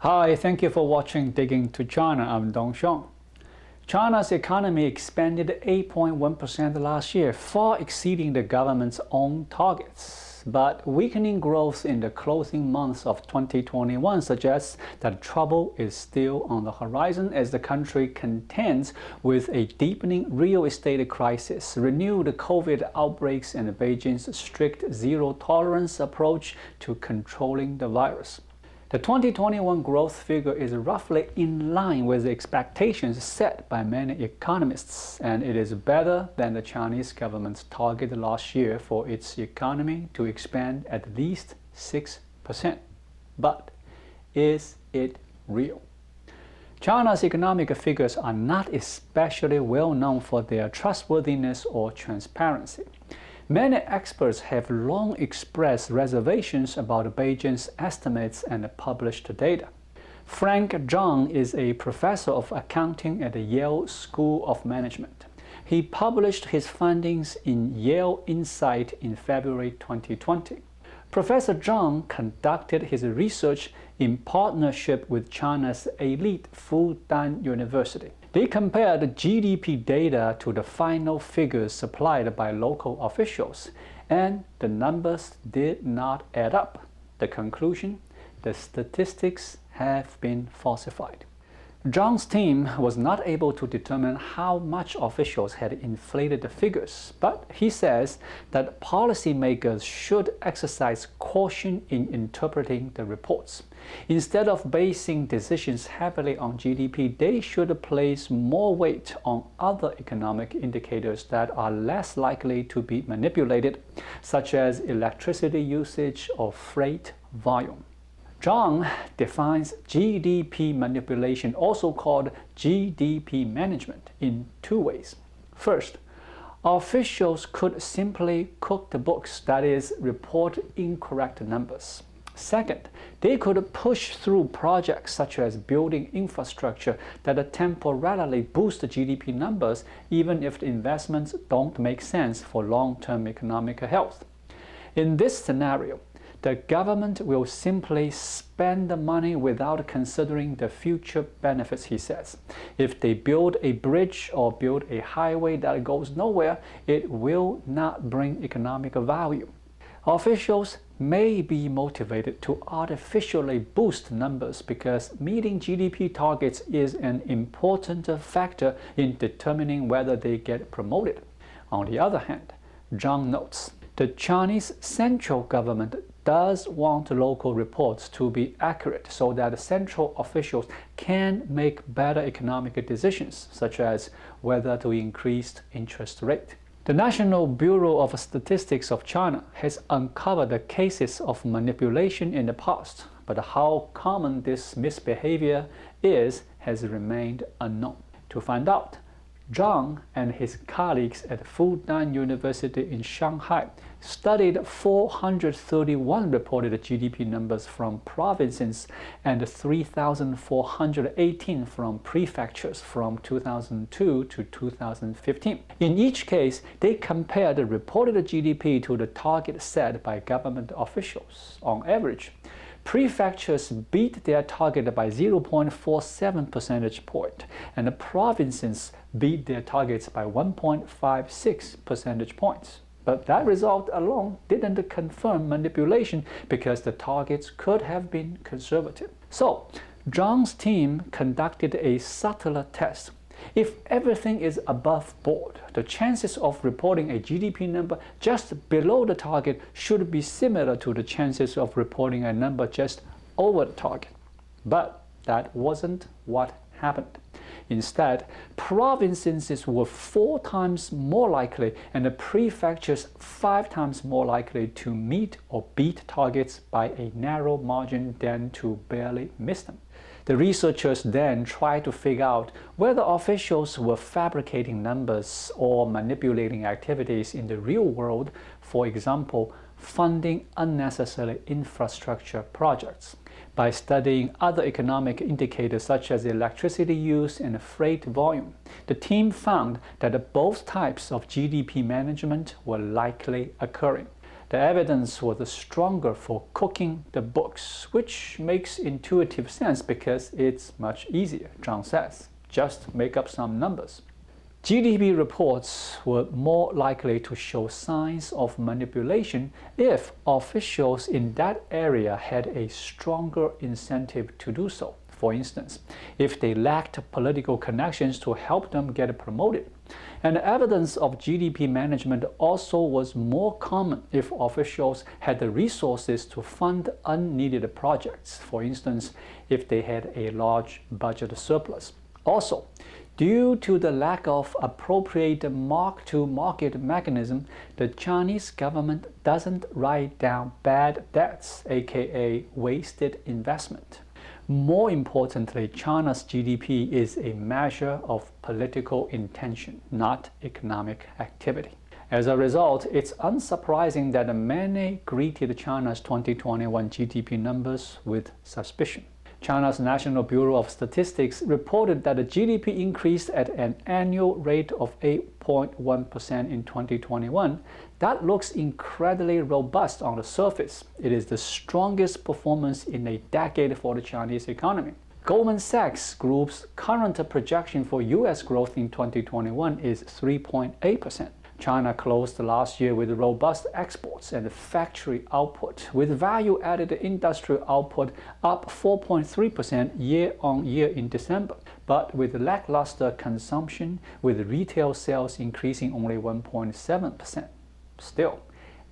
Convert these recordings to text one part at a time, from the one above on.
Hi, thank you for watching Digging to China. I'm Dong Xiong. China's economy expanded 8.1% last year, far exceeding the government's own targets. But weakening growth in the closing months of 2021 suggests that trouble is still on the horizon as the country contends with a deepening real estate crisis, renewed COVID outbreaks, and Beijing's strict zero-tolerance approach to controlling the virus. The 2021 growth figure is roughly in line with the expectations set by many economists, and it is better than the Chinese government's target last year for its economy to expand at least 6%. But is it real? China's economic figures are not especially well known for their trustworthiness or transparency. Many experts have long expressed reservations about Beijing's estimates and published data. Frank Zhang is a professor of accounting at the Yale School of Management. He published his findings in Yale Insight in February 2020. Professor Zhang conducted his research in partnership with China's elite Fudan University. They compared GDP data to the final figures supplied by local officials, and the numbers did not add up. The conclusion: the statistics have been falsified. Zhang's team was not able to determine how much officials had inflated the figures, but he says that policymakers should exercise caution in interpreting the reports. Instead of basing decisions heavily on GDP, they should place more weight on other economic indicators that are less likely to be manipulated, such as electricity usage or freight volume. Zhang defines GDP manipulation, also called GDP management, in two ways. First, officials could simply cook the books, that is, report incorrect numbers. Second, they could push through projects such as building infrastructure that temporarily boost the GDP numbers, even if the investments don't make sense for long-term economic health. In this scenario, the government will simply spend the money without considering the future benefits, he says. If they build a bridge or build a highway that goes nowhere, it will not bring economic value. Officials may be motivated to artificially boost numbers because meeting GDP targets is an important factor in determining whether they get promoted. On the other hand, Zhang notes, the Chinese central government does want local reports to be accurate so that central officials can make better economic decisions, such as whether to increase interest rate. The National Bureau of Statistics of China has uncovered the cases of manipulation in the past, but how common this misbehavior is has remained unknown. To find out, Zhang and his colleagues at Fudan University in Shanghai studied 431 reported GDP numbers from provinces and 3,418 from prefectures from 2002 to 2015. In each case, they compared the reported GDP to the target set by government officials. On average, prefectures beat their target by 0.47 percentage point, and the provinces beat their targets by 1.56 percentage points. But that result alone didn't confirm manipulation because the targets could have been conservative. So, Zhang's team conducted a subtler test. If everything is above board, the chances of reporting a GDP number just below the target should be similar to the chances of reporting a number just over the target. But that wasn't what happened. Instead, provinces were 4 times more likely and the prefectures 5 times more likely to meet or beat targets by a narrow margin than to barely miss them. The researchers then tried to figure out whether officials were fabricating numbers or manipulating activities in the real world, for example, funding unnecessary infrastructure projects. By studying other economic indicators such as electricity use and freight volume, the team found that both types of GDP management were likely occurring. The evidence was stronger for cooking the books, which makes intuitive sense because it's much easier, Zhang says. Just make up some numbers. GDP reports were more likely to show signs of manipulation if officials in that area had a stronger incentive to do so. For instance, if they lacked political connections to help them get promoted. And evidence of GDP management also was more common if officials had the resources to fund unneeded projects. For instance, if they had a large budget surplus. Also, due to the lack of appropriate mark-to-market mechanism, the Chinese government doesn't write down bad debts, aka wasted investment. More importantly, China's GDP is a measure of political intention, not economic activity. As a result, it's unsurprising that many greeted China's 2021 GDP numbers with suspicion. China's National Bureau of Statistics reported that the GDP increased at an annual rate of 8.1% in 2021. That looks incredibly robust on the surface. It is the strongest performance in a decade for the Chinese economy. Goldman Sachs Group's current projection for U.S. growth in 2021 is 3.8%. China closed last year with robust exports and factory output, with value-added industrial output up 4.3% year-on-year in December, but with lackluster consumption, with retail sales increasing only 1.7%. Still,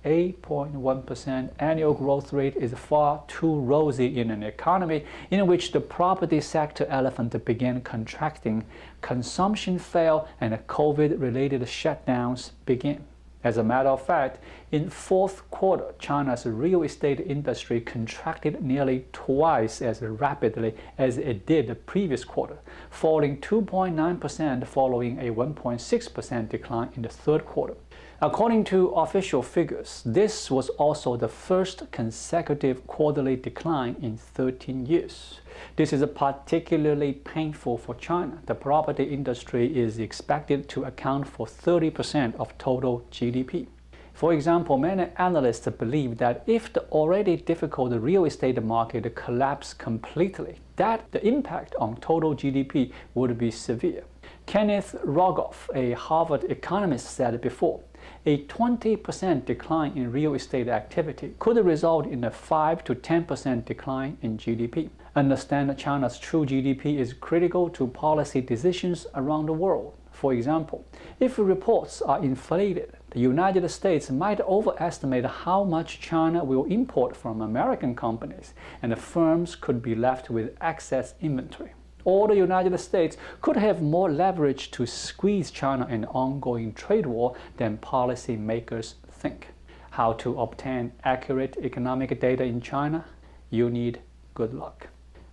8.1% annual growth rate is far too rosy in an economy in which the property sector elephant began contracting, consumption fell, and COVID-related shutdowns began. As a matter of fact, in fourth quarter, China's real estate industry contracted nearly twice as rapidly as it did the previous quarter, falling 2.9% following a 1.6% decline in the third quarter. According to official figures, this was also the first consecutive quarterly decline in 13 years. This is particularly painful for China. The property industry is expected to account for 30% of total GDP. For example, many analysts believe that if the already difficult real estate market collapsed completely, that the impact on total GDP would be severe. Kenneth Rogoff, a Harvard economist, said before, a 20% decline in real estate activity could result in a 5 to 10% decline in GDP. Understand that China's true GDP is critical to policy decisions around the world. For example, if reports are inflated, the United States might overestimate how much China will import from American companies, and the firms could be left with excess inventory. Or the United States could have more leverage to squeeze China in an ongoing trade war than policymakers think. How to obtain accurate economic data in China? You need good luck.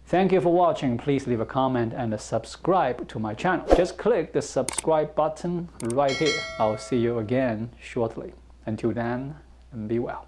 Thank you for watching. Please leave a comment and subscribe to my channel. Just click the subscribe button right here. I'll see you again shortly. Until then, be well.